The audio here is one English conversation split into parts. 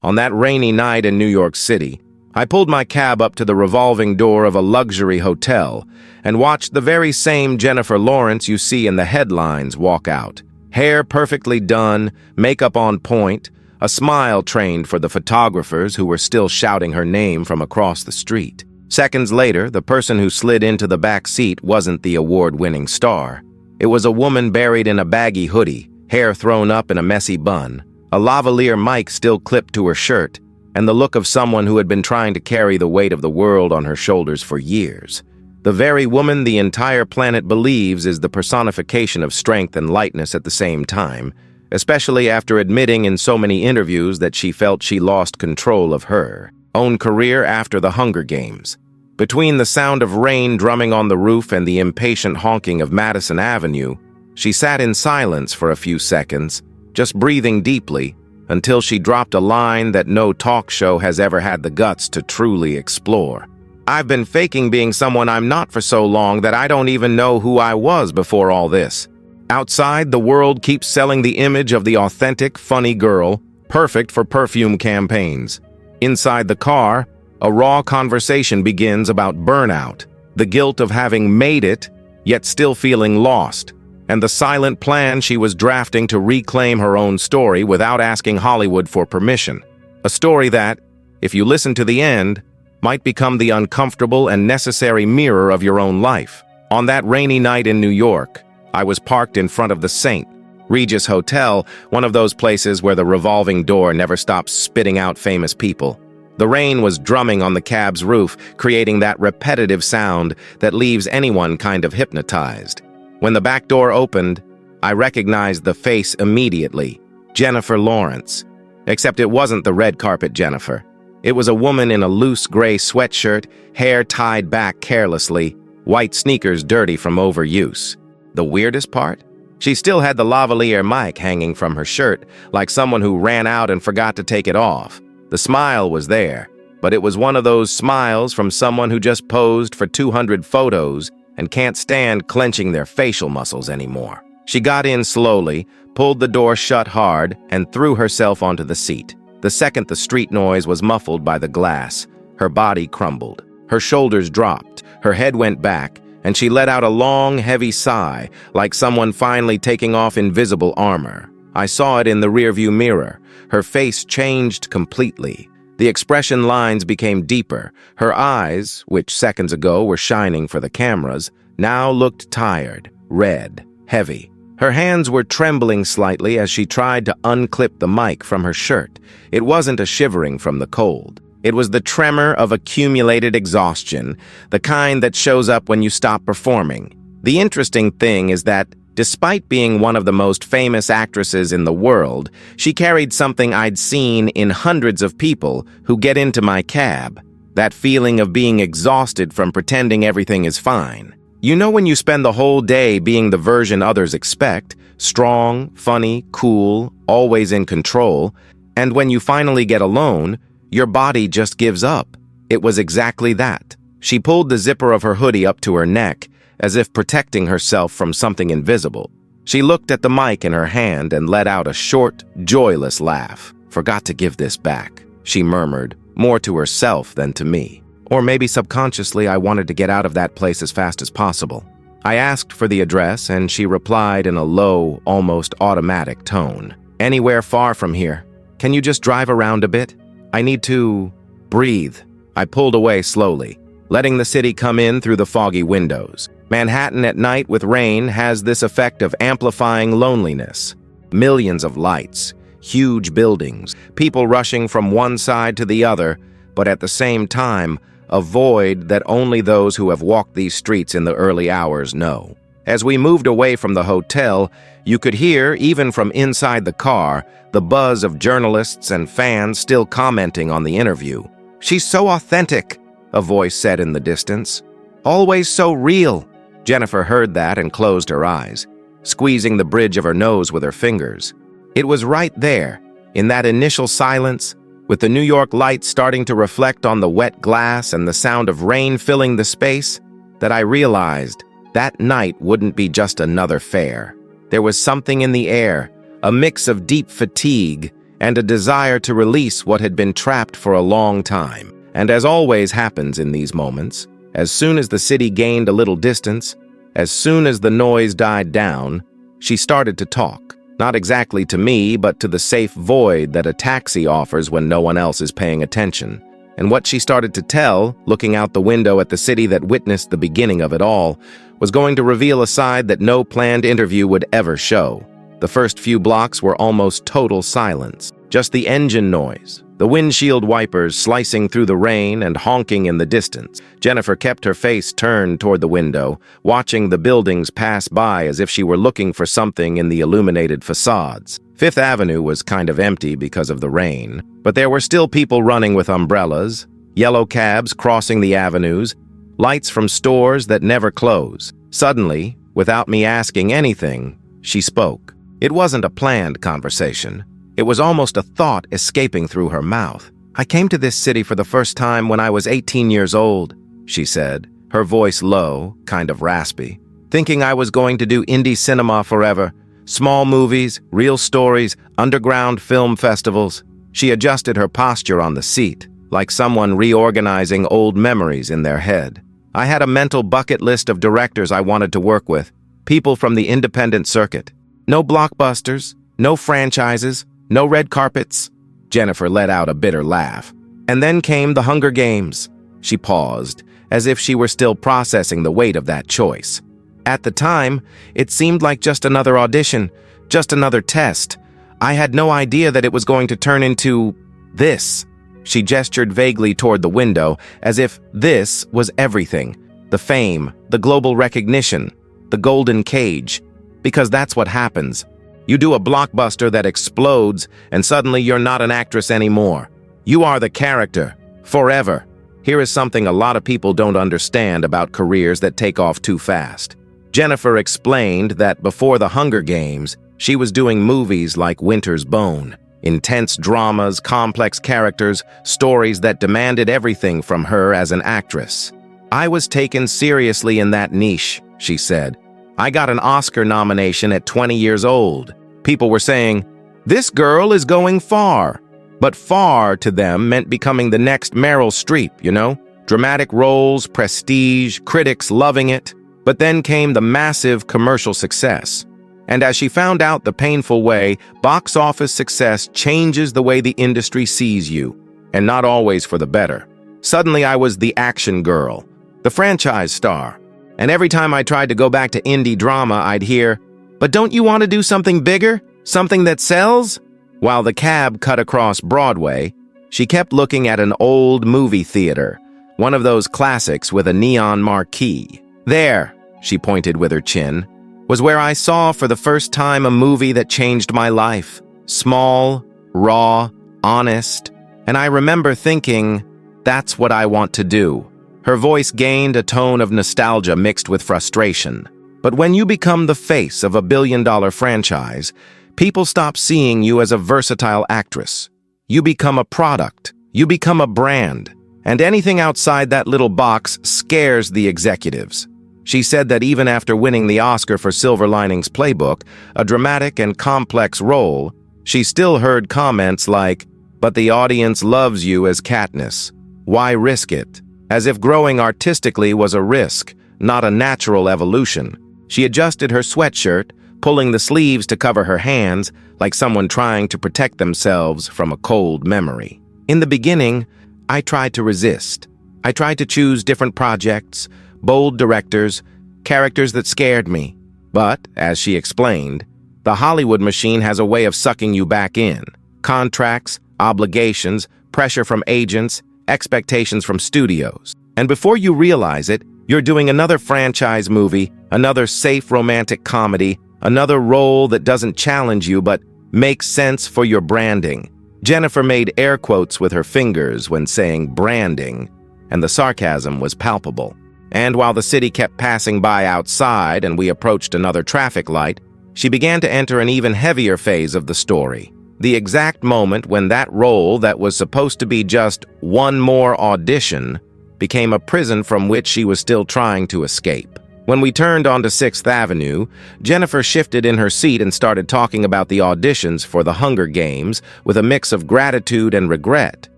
On that rainy night in New York City, I pulled my cab up to the revolving door of a luxury hotel and watched the very same Jennifer Lawrence you see in the headlines walk out. Hair perfectly done, makeup on point, a smile trained for the photographers who were still shouting her name from across the street. Seconds later, the person who slid into the back seat wasn't the award-winning star. It was a woman buried in a baggy hoodie, hair thrown up in a messy bun, a lavalier mic still clipped to her shirt, and the look of someone who had been trying to carry the weight of the world on her shoulders for years. The very woman the entire planet believes is the personification of strength and lightness at the same time, especially after admitting in so many interviews that she felt she lost control of her own career after the Hunger Games. Between the sound of rain drumming on the roof and the impatient honking of Madison Avenue, she sat in silence for a few seconds, just breathing deeply, until she dropped a line that no talk show has ever had the guts to truly explore. "I've been faking being someone I'm not for so long that I don't even know who I was before all this. Outside, the world keeps selling the image of the authentic, funny girl, perfect for perfume campaigns. Inside the car, a raw conversation begins about burnout, the guilt of having made it, yet still feeling lost, and the silent plan she was drafting to reclaim her own story without asking Hollywood for permission. A story that, if you listen to the end, might become the uncomfortable and necessary mirror of your own life. On that rainy night in New York, I was parked in front of the St. Regis Hotel, one of those places where the revolving door never stops spitting out famous people. The rain was drumming on the cab's roof, creating that repetitive sound that leaves anyone kind of hypnotized. When the back door opened, I recognized the face immediately, Jennifer Lawrence. Except it wasn't the red carpet Jennifer. It was a woman in a loose gray sweatshirt, hair tied back carelessly, white sneakers dirty from overuse. The weirdest part? She still had the lavalier mic hanging from her shirt, like someone who ran out and forgot to take it off. The smile was there, but it was one of those smiles from someone who just posed for 200 photos and can't stand clenching their facial muscles anymore. She got in slowly, pulled the door shut hard, and threw herself onto the seat. The second the street noise was muffled by the glass, her body crumbled. Her shoulders dropped, her head went back, and she let out a long, heavy sigh, like someone finally taking off invisible armor. I saw it in the rearview mirror. Her face changed completely. The expression lines became deeper. Her eyes, which seconds ago were shining for the cameras, now looked tired, red, heavy. Her hands were trembling slightly as she tried to unclip the mic from her shirt. It wasn't a shivering from the cold. It was the tremor of accumulated exhaustion, the kind that shows up when you stop performing. The interesting thing is that, despite being one of the most famous actresses in the world, she carried something I'd seen in hundreds of people who get into my cab. That feeling of being exhausted from pretending everything is fine. You know when you spend the whole day being the version others expect, strong, funny, cool, always in control, and when you finally get alone, your body just gives up. It was exactly that. She pulled the zipper of her hoodie up to her neck, as if protecting herself from something invisible. She looked at the mic in her hand and let out a short, joyless laugh. "Forgot to give this back," she murmured, more to herself than to me. Or maybe subconsciously I wanted to get out of that place as fast as possible. I asked for the address, and she replied in a low, almost automatic tone. "Anywhere far from here. Can you just drive around a bit? I need to breathe." I pulled away slowly, letting the city come in through the foggy windows. Manhattan at night with rain has this effect of amplifying loneliness. Millions of lights, huge buildings, people rushing from one side to the other, but at the same time, a void that only those who have walked these streets in the early hours know. As we moved away from the hotel, you could hear, even from inside the car, the buzz of journalists and fans still commenting on the interview. "She's so authentic," a voice said in the distance. "Always so real." Jennifer heard that and closed her eyes, squeezing the bridge of her nose with her fingers. It was right there, in that initial silence, with the New York lights starting to reflect on the wet glass and the sound of rain filling the space, that I realized that night wouldn't be just another fair. There was something in the air, a mix of deep fatigue and a desire to release what had been trapped for a long time. And as always happens in these moments, as soon as the city gained a little distance, as soon as the noise died down, she started to talk. Not exactly to me, but to the safe void that a taxi offers when no one else is paying attention. And what she started to tell, looking out the window at the city that witnessed the beginning of it all, was going to reveal a side that no planned interview would ever show. The first few blocks were almost total silence. Just the engine noise, the windshield wipers slicing through the rain and honking in the distance. Jennifer kept her face turned toward the window, watching the buildings pass by as if she were looking for something in the illuminated facades. Fifth Avenue was kind of empty because of the rain, but there were still people running with umbrellas, yellow cabs crossing the avenues, lights from stores that never close. Suddenly, without me asking anything, she spoke. It wasn't a planned conversation. It was almost a thought escaping through her mouth. "I came to this city for the first time when I was 18 years old, she said, her voice low, kind of raspy, thinking I was going to do indie cinema forever. Small movies, real stories, underground film festivals. She adjusted her posture on the seat, like someone reorganizing old memories in their head. I had a mental bucket list of directors I wanted to work with, people from the independent circuit. No blockbusters, no franchises, no red carpets." Jennifer let out a bitter laugh. "And then came the Hunger Games." She paused, as if she were still processing the weight of that choice. "At the time, it seemed like just another audition, just another test. I had no idea that it was going to turn into this." She gestured vaguely toward the window, as if this was everything. The fame, the global recognition, the golden cage. Because that's what happens. You do a blockbuster that explodes, and suddenly you're not an actress anymore. You are the character, forever. Here is something a lot of people don't understand about careers that take off too fast. Jennifer explained that before the Hunger Games, she was doing movies like Winter's Bone. Intense dramas, complex characters, stories that demanded everything from her as an actress. "I was taken seriously in that niche," she said. "I got an Oscar nomination at 20 years old. People were saying, 'This girl is going far.' But far to them meant becoming the next Meryl Streep, you know? Dramatic roles, prestige, critics loving it. But then came the massive commercial success. And as she found out the painful way, box office success changes the way the industry sees you, and not always for the better. Suddenly I was the action girl, the franchise star. And every time I tried to go back to indie drama, I'd hear, 'But don't you want to do something bigger? Something that sells?' While the cab cut across Broadway, she kept looking at an old movie theater, one of those classics with a neon marquee. There, she pointed with her chin, was where I saw for the first time a movie that changed my life. Small, raw, honest. And I remember thinking, that's what I want to do. Her voice gained a tone of nostalgia mixed with frustration. But when you become the face of a billion-dollar franchise, people stop seeing you as a versatile actress. You become a product. You become a brand. And anything outside that little box scares the executives. She said that even after winning the Oscar for Silver Linings Playbook, a dramatic and complex role, she still heard comments like, "But the audience loves you as Katniss. Why risk it?" As if growing artistically was a risk, not a natural evolution. She adjusted her sweatshirt, pulling the sleeves to cover her hands, like someone trying to protect themselves from a cold memory. In the beginning, I tried to resist. I tried to choose different projects, bold directors, characters that scared me. But, as she explained, the Hollywood machine has a way of sucking you back in. Contracts, obligations, pressure from agents, expectations from studios. And before you realize it, you're doing another franchise movie, another safe romantic comedy, another role that doesn't challenge you but makes sense for your branding. Jennifer made air quotes with her fingers when saying branding, and the sarcasm was palpable. And while the city kept passing by outside and we approached another traffic light, she began to enter an even heavier phase of the story. The exact moment when that role that was supposed to be just one more audition became a prison from which she was still trying to escape. When we turned onto 6th Avenue, Jennifer shifted in her seat and started talking about the auditions for the Hunger Games with a mix of gratitude and regret.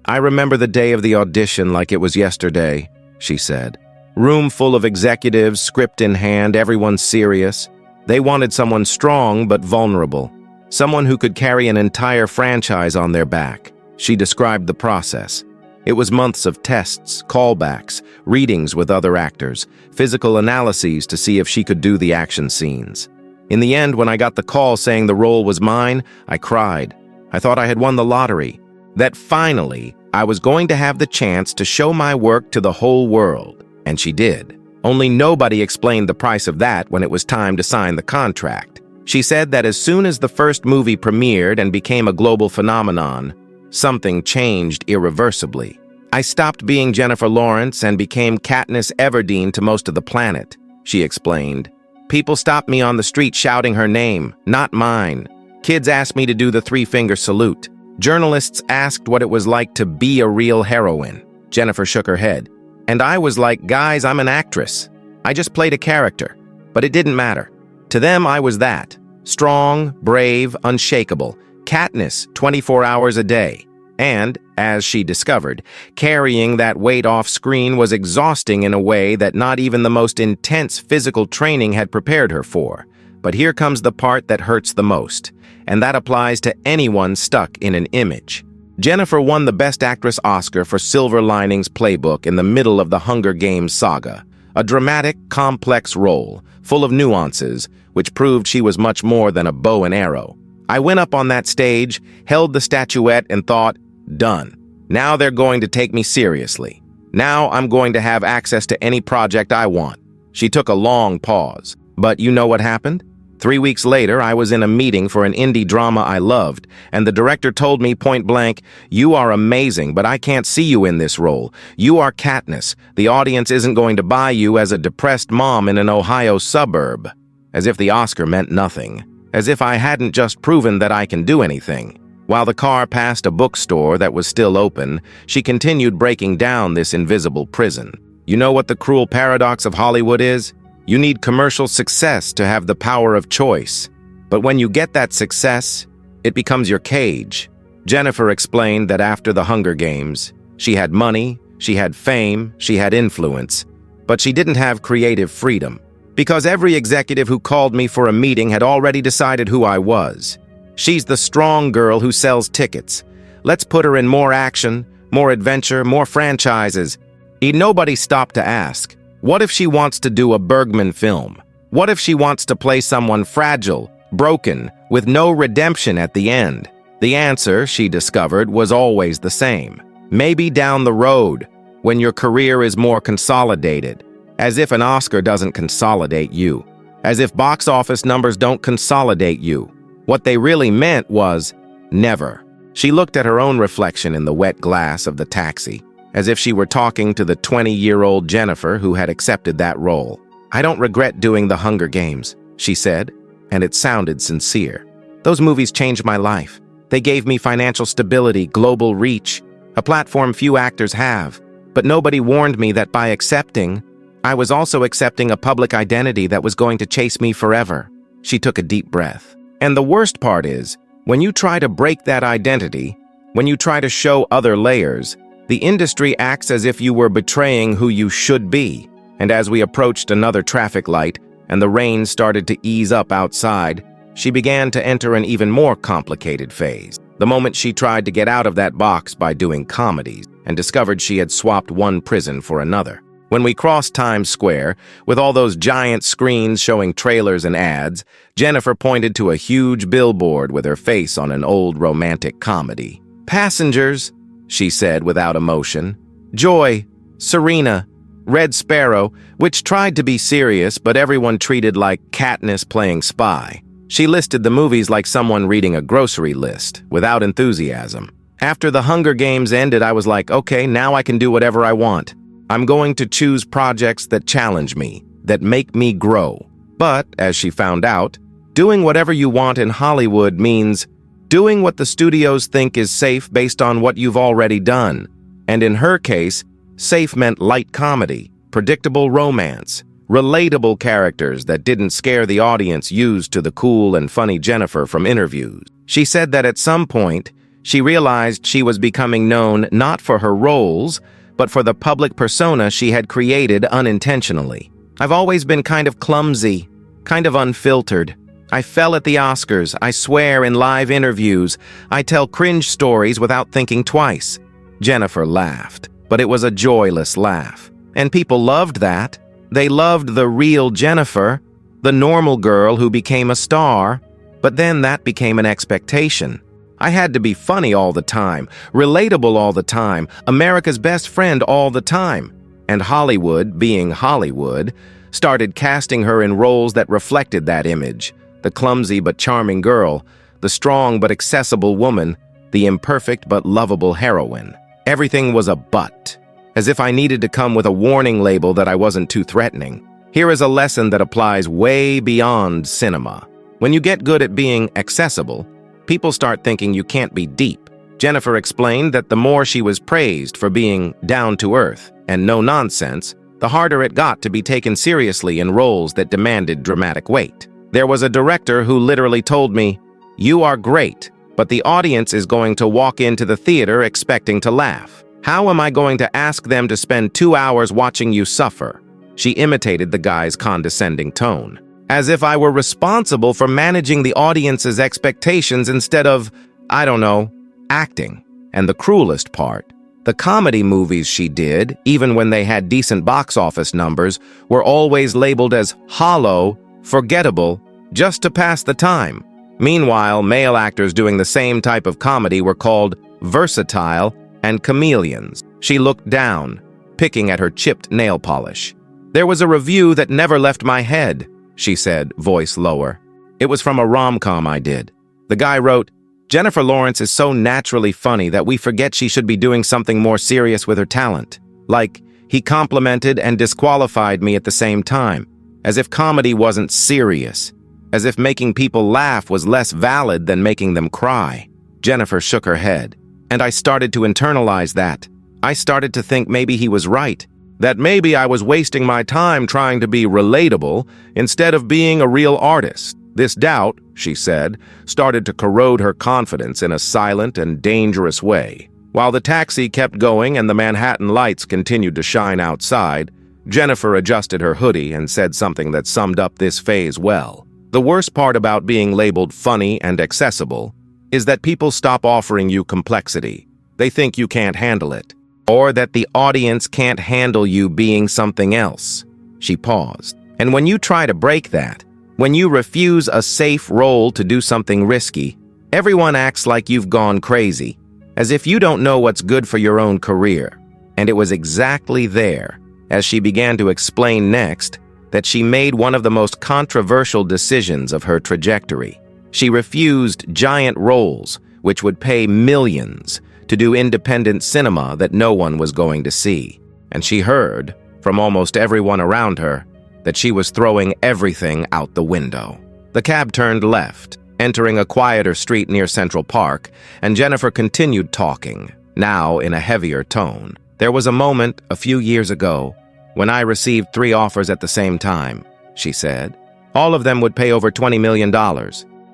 "I remember the day of the audition like it was yesterday," she said. "Room full of executives, script in hand, everyone serious. They wanted someone strong but vulnerable, someone who could carry an entire franchise on their back." She described the process. It was months of tests, callbacks, readings with other actors, physical analyses to see if she could do the action scenes. In the end, when I got the call saying the role was mine, I cried. I thought I had won the lottery. That finally, I was going to have the chance to show my work to the whole world. And she did. Only nobody explained the price of that when it was time to sign the contract. She said that as soon as the first movie premiered and became a global phenomenon, something changed irreversibly. "I stopped being Jennifer Lawrence and became Katniss Everdeen to most of the planet," she explained. "People stopped me on the street shouting her name, not mine. Kids asked me to do the three-finger salute. Journalists asked what it was like to be a real heroine." Jennifer shook her head. "And I was like, guys, I'm an actress. I just played a character. But it didn't matter. To them, I was that. Strong, brave, unshakable. Katniss, 24 hours a day. And, as she discovered, carrying that weight off screen was exhausting in a way that not even the most intense physical training had prepared her for. But here comes the part that hurts the most, and that applies to anyone stuck in an image. Jennifer won the Best Actress Oscar for Silver Linings Playbook in the middle of the Hunger Games saga, a dramatic, complex role, full of nuances, which proved she was much more than a bow and arrow. I went up on that stage, held the statuette, and thought, done. Now they're going to take me seriously. Now I'm going to have access to any project I want. She took a long pause. But you know what happened? 3 weeks later, I was in a meeting for an indie drama I loved, and the director told me point blank, "You are amazing, but I can't see you in this role. You are Katniss. The audience isn't going to buy you as a depressed mom in an Ohio suburb." As if the Oscar meant nothing. As if I hadn't just proven that I can do anything. While the car passed a bookstore that was still open, she continued breaking down this invisible prison. "You know what the cruel paradox of Hollywood is? You need commercial success to have the power of choice. But when you get that success, it becomes your cage." Jennifer explained that after the Hunger Games, she had money, she had fame, she had influence, but she didn't have creative freedom. Because every executive who called me for a meeting had already decided who I was. "She's the strong girl who sells tickets. Let's put her in more action, more adventure, more franchises." Nobody stopped to ask, what if she wants to do a Bergman film? What if she wants to play someone fragile, broken, with no redemption at the end? The answer, she discovered, was always the same. Maybe down the road, when your career is more consolidated. As if an Oscar doesn't consolidate you. As if box office numbers don't consolidate you. What they really meant was, never. She looked at her own reflection in the wet glass of the taxi, as if she were talking to the 20-year-old Jennifer who had accepted that role. "I don't regret doing the Hunger Games," she said, and it sounded sincere. "Those movies changed my life. They gave me financial stability, global reach, a platform few actors have. But nobody warned me that by accepting, I was also accepting a public identity that was going to chase me forever." She took a deep breath. "And the worst part is, when you try to break that identity, when you try to show other layers, the industry acts as if you were betraying who you should be." And as we approached another traffic light and the rain started to ease up outside, she began to enter an even more complicated phase. The moment she tried to get out of that box by doing comedies and discovered she had swapped one prison for another. When we crossed Times Square, with all those giant screens showing trailers and ads, Jennifer pointed to a huge billboard with her face on an old romantic comedy. "Passengers," she said without emotion. "Joy, Serena, Red Sparrow," which tried to be serious, but everyone treated like Katniss playing spy. She listed the movies like someone reading a grocery list, without enthusiasm. After the Hunger Games ended, I was like, okay, now I can do whatever I want. I'm going to choose projects that challenge me, that make me grow. But, as she found out, doing whatever you want in Hollywood means doing what the studios think is safe based on what you've already done. And in her case, safe meant light comedy, predictable romance, relatable characters that didn't scare the audience used to the cool and funny Jennifer from interviews. She said that at some point, she realized she was becoming known not for her roles, but for the public persona she had created unintentionally. I've always been kind of clumsy, kind of unfiltered. I fell at the Oscars, I swear in live interviews. I tell cringe stories without thinking twice. Jennifer laughed, but it was a joyless laugh. And people loved that. They loved the real Jennifer, the normal girl who became a star. But then that became an expectation. I had to be funny all the time, relatable all the time, America's best friend all the time. And Hollywood, being Hollywood, started casting her in roles that reflected that image. The clumsy but charming girl, the strong but accessible woman, the imperfect but lovable heroine. Everything was a but, as if I needed to come with a warning label that I wasn't too threatening. Here is a lesson that applies way beyond cinema. When you get good at being accessible, people start thinking you can't be deep. Jennifer explained that the more she was praised for being down to earth and no nonsense, the harder it got to be taken seriously in roles that demanded dramatic weight. There was a director who literally told me, "You are great, but the audience is going to walk into the theater expecting to laugh. How am I going to ask them to spend 2 hours watching you suffer?" She imitated the guy's condescending tone, as if I were responsible for managing the audience's expectations instead of, I don't know, acting. And the cruelest part, the comedy movies she did, even when they had decent box office numbers, were always labeled as hollow, forgettable, just to pass the time. Meanwhile, male actors doing the same type of comedy were called versatile and chameleons. She looked down, picking at her chipped nail polish. "There was a review that never left my head," she said, voice lower. "It was from a rom-com I did. The guy wrote, 'Jennifer Lawrence is so naturally funny that we forget she should be doing something more serious with her talent.' Like, he complimented and disqualified me at the same time, as if comedy wasn't serious, as if making people laugh was less valid than making them cry." Jennifer shook her head, and I started to internalize that. I started to think maybe he was right, that maybe I was wasting my time trying to be relatable instead of being a real artist. This doubt, she said, started to corrode her confidence in a silent and dangerous way. While the taxi kept going and the Manhattan lights continued to shine outside, Jennifer adjusted her hoodie and said something that summed up this phase well. The worst part about being labeled funny and accessible is that people stop offering you complexity. They think you can't handle it, or that the audience can't handle you being something else. She paused. And when you try to break that, when you refuse a safe role to do something risky, everyone acts like you've gone crazy, as if you don't know what's good for your own career. And it was exactly there, as she began to explain next, that she made one of the most controversial decisions of her trajectory. She refused giant roles, which would pay millions, to do independent cinema that no one was going to see. And she heard, from almost everyone around her, that she was throwing everything out the window. The cab turned left, entering a quieter street near Central Park, and Jennifer continued talking, now in a heavier tone. "There was a moment, a few years ago, when I received 3 offers at the same time," she said. "All of them would pay over $20 million.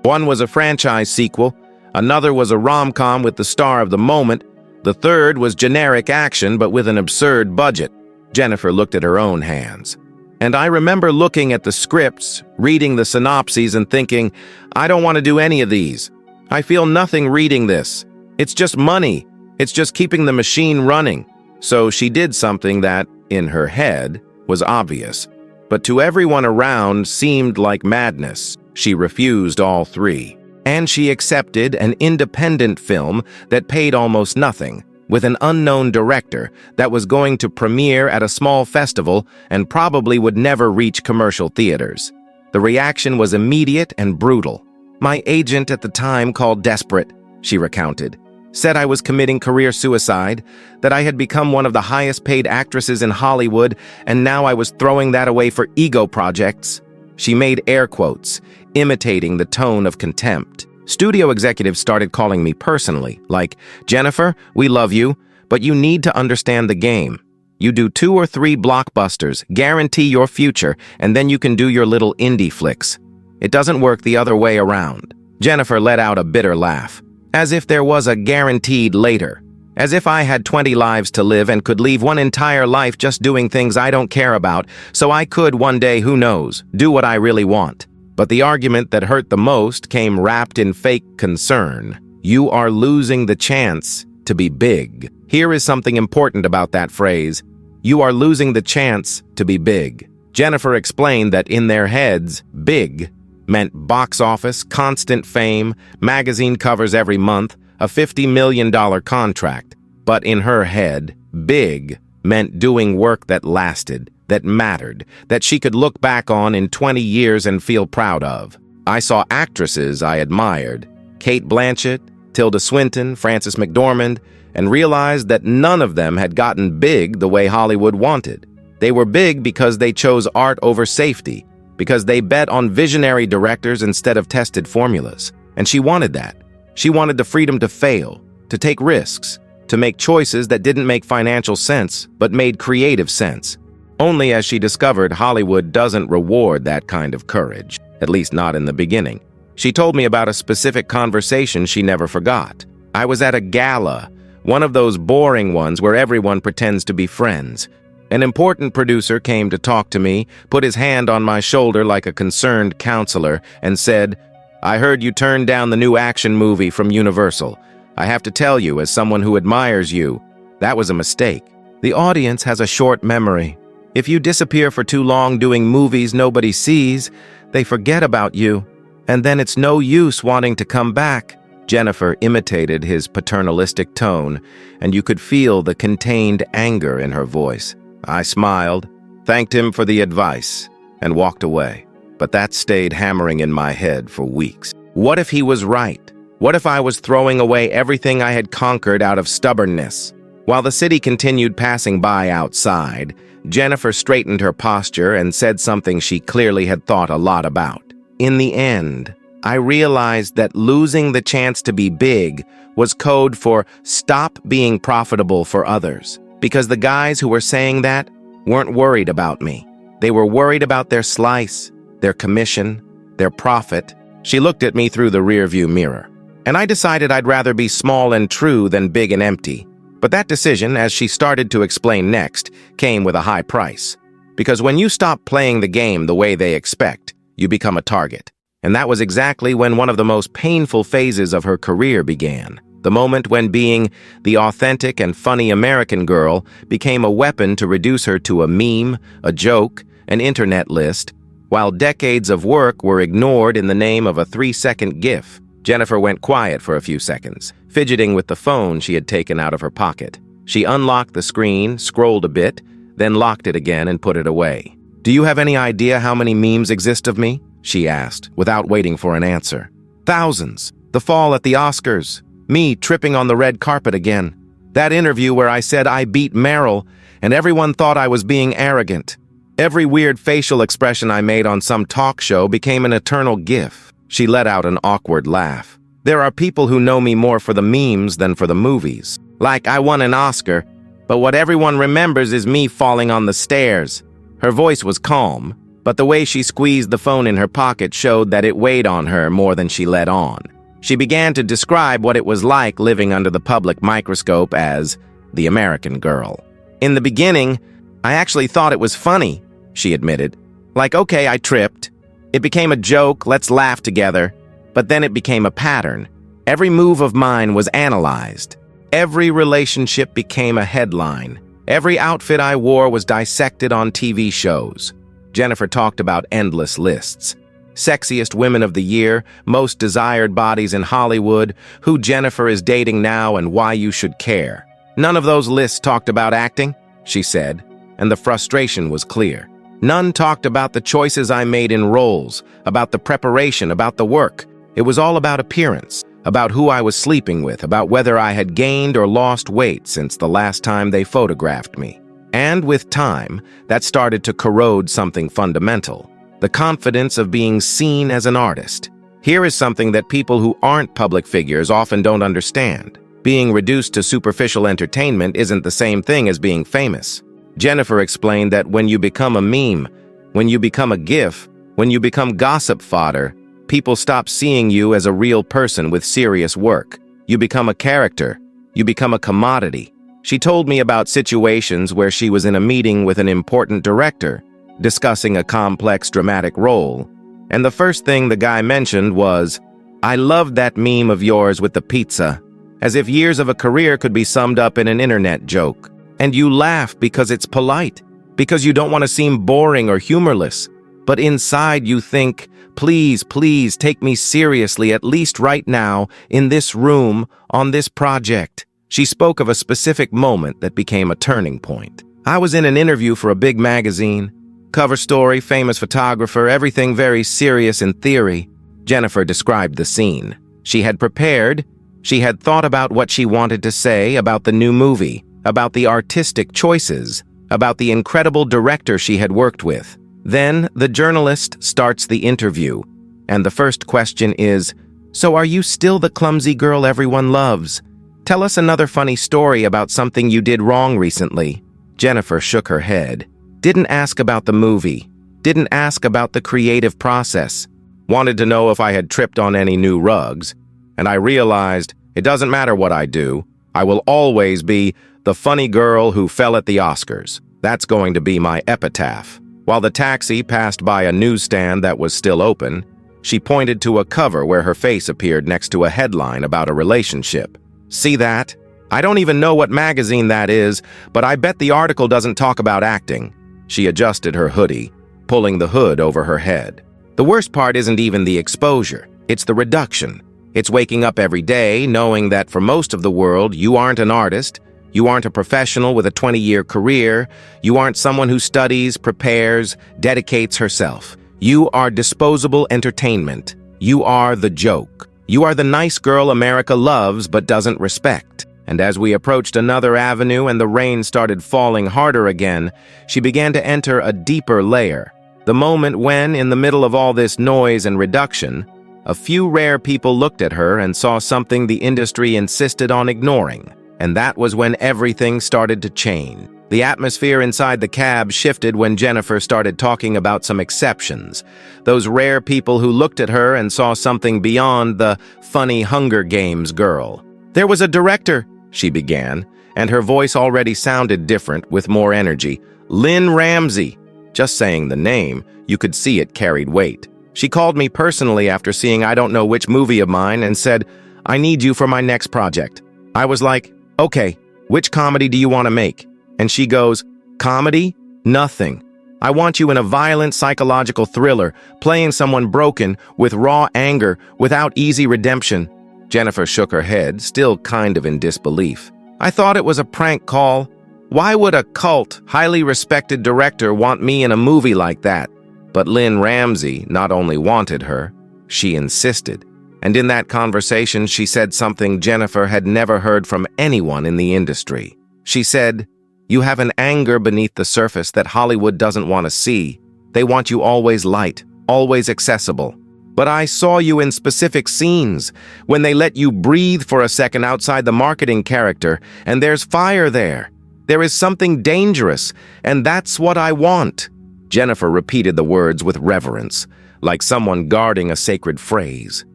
One was a franchise sequel, another was a rom-com with the star of the moment, the third was generic action but with an absurd budget." Jennifer looked at her own hands. "And I remember looking at the scripts, reading the synopses and thinking, I don't want to do any of these. I feel nothing reading this. It's just money. It's just keeping the machine running." So she did something that, in her head, was obvious, but to everyone around seemed like madness. She refused all 3. And she accepted an independent film that paid almost nothing, with an unknown director that was going to premiere at a small festival and probably would never reach commercial theaters. The reaction was immediate and brutal. "My agent at the time called desperate," she recounted. "Said I was committing career suicide, that I had become one of the highest-paid actresses in Hollywood, and now I was throwing that away for ego projects." She made air quotes, imitating the tone of contempt. Studio executives started calling me personally, like, "Jennifer, we love you, but you need to understand the game. You do 2 or 3 blockbusters, guarantee your future, and then you can do your little indie flicks. It doesn't work the other way around." Jennifer let out a bitter laugh, as if there was a guaranteed later. As if I had 20 lives to live and could leave one entire life just doing things I don't care about, so I could one day, who knows, do what I really want. But the argument that hurt the most came wrapped in fake concern. You are losing the chance to be big. Here is something important about that phrase. You are losing the chance to be big. Jennifer explained that in their heads, big meant box office, constant fame, magazine covers every month, a $50 million contract. But in her head, big meant doing work that lasted, that mattered, that she could look back on in 20 years and feel proud of. I saw actresses I admired, Kate Blanchett, Tilda Swinton, Frances McDormand, and realized that none of them had gotten big the way Hollywood wanted. They were big because they chose art over safety, because they bet on visionary directors instead of tested formulas. And she wanted that. She wanted the freedom to fail, to take risks, to make choices that didn't make financial sense, but made creative sense. Only as she discovered Hollywood doesn't reward that kind of courage, at least not in the beginning. She told me about a specific conversation she never forgot. I was at a gala, one of those boring ones where everyone pretends to be friends. An important producer came to talk to me, put his hand on my shoulder like a concerned counselor, and said, "I heard you turned down the new action movie from Universal. I have to tell you, as someone who admires you, that was a mistake." The audience has a short memory. If you disappear for too long doing movies nobody sees, they forget about you, and then it's no use wanting to come back. Jennifer imitated his paternalistic tone, and you could feel the contained anger in her voice. I smiled, thanked him for the advice, and walked away. But that stayed hammering in my head for weeks. What if he was right? What if I was throwing away everything I had conquered out of stubbornness? While the city continued passing by outside, Jennifer straightened her posture and said something she clearly had thought a lot about. In the end, I realized that losing the chance to be big was code for stop being profitable for others. Because the guys who were saying that weren't worried about me. They were worried about their slice, their commission, their profit. She looked at me through the rearview mirror, and I decided I'd rather be small and true than big and empty. But that decision, as she started to explain next, came with a high price. Because when you stop playing the game the way they expect, you become a target. And that was exactly when one of the most painful phases of her career began. The moment when being the authentic and funny American girl became a weapon to reduce her to a meme, a joke, an internet list, while decades of work were ignored in the name of a 3-second GIF. Jennifer went quiet for a few seconds, fidgeting with the phone she had taken out of her pocket. She unlocked the screen, scrolled a bit, then locked it again and put it away. "Do you have any idea how many memes exist of me?" she asked, without waiting for an answer. "Thousands. The fall at the Oscars. Me tripping on the red carpet again. That interview where I said I beat Meryl, and everyone thought I was being arrogant. Every weird facial expression I made on some talk show became an eternal GIF." She let out an awkward laugh. "There are people who know me more for the memes than for the movies. Like I won an Oscar, but what everyone remembers is me falling on the stairs." Her voice was calm, but the way she squeezed the phone in her pocket showed that it weighed on her more than she let on. She began to describe what it was like living under the public microscope as the American girl. "In the beginning, I actually thought it was funny," she admitted. "Like, okay, I tripped. It became a joke, let's laugh together. But then it became a pattern. Every move of mine was analyzed. Every relationship became a headline. Every outfit I wore was dissected on TV shows." Jennifer talked about endless lists. Sexiest women of the year, most desired bodies in Hollywood, who Jennifer is dating now and why you should care. "None of those lists talked about acting," she said, and the frustration was clear. "None talked about the choices I made in roles, about the preparation, about the work. It was all about appearance, about who I was sleeping with, about whether I had gained or lost weight since the last time they photographed me." And with time, that started to corrode something fundamental. The confidence of being seen as an artist. Here is something that people who aren't public figures often don't understand. Being reduced to superficial entertainment isn't the same thing as being famous. Jennifer explained that when you become a meme, when you become a GIF, when you become gossip fodder, people stop seeing you as a real person with serious work. You become a character. You become a commodity. She told me about situations where she was in a meeting with an important director, discussing a complex dramatic role, and the first thing the guy mentioned was, "I loved that meme of yours with the pizza," as if years of a career could be summed up in an internet joke. And you laugh because it's polite, because you don't want to seem boring or humorless. But inside you think, please, please take me seriously at least right now, in this room, on this project. She spoke of a specific moment that became a turning point. I was in an interview for a big magazine. Cover story, famous photographer, everything very serious in theory. Jennifer described the scene. She had prepared. She had thought about what she wanted to say about the new movie, about the artistic choices, about the incredible director she had worked with. Then the journalist starts the interview, and the first question is, "So are you still the clumsy girl everyone loves? Tell us another funny story about something you did wrong recently." Jennifer shook her head. Didn't ask about the movie. Didn't ask about the creative process. Wanted to know if I had tripped on any new rugs. And I realized, it doesn't matter what I do. I will always be the funny girl who fell at the Oscars. That's going to be my epitaph. While the taxi passed by a newsstand that was still open, she pointed to a cover where her face appeared next to a headline about a relationship. "See that? I don't even know what magazine that is, but I bet the article doesn't talk about acting." She adjusted her hoodie, pulling the hood over her head. The worst part isn't even the exposure. It's the reduction. It's waking up every day knowing that for most of the world, you aren't an artist, you aren't a professional with a 20-year career, you aren't someone who studies, prepares, dedicates herself. You are disposable entertainment. You are the joke. You are the nice girl America loves but doesn't respect. And as we approached another avenue and the rain started falling harder again, she began to enter a deeper layer. The moment when, in the middle of all this noise and reduction, a few rare people looked at her and saw something the industry insisted on ignoring. And that was when everything started to change. The atmosphere inside the cab shifted when Jennifer started talking about some exceptions. Those rare people who looked at her and saw something beyond the funny Hunger Games girl. "There was a director," she began, and her voice already sounded different, with more energy. "Lynn Ramsey." Just saying the name, you could see it carried weight. She called me personally after seeing I don't know which movie of mine and said, "I need you for my next project." I was like, "Okay, which comedy do you want to make?" And she goes, "Comedy? Nothing. I want you in a violent psychological thriller, playing someone broken, with raw anger, without easy redemption." Jennifer shook her head, still kind of in disbelief. "I thought it was a prank call. Why would a cult, highly respected director want me in a movie like that?" But Lynn Ramsey not only wanted her, she insisted. And in that conversation, she said something Jennifer had never heard from anyone in the industry. She said, "You have an anger beneath the surface that Hollywood doesn't want to see. They want you always light, always accessible. But I saw you in specific scenes, when they let you breathe for a second outside the marketing character, and there's fire there. There is something dangerous, and that's what I want." Jennifer repeated the words with reverence, like someone guarding a sacred phrase.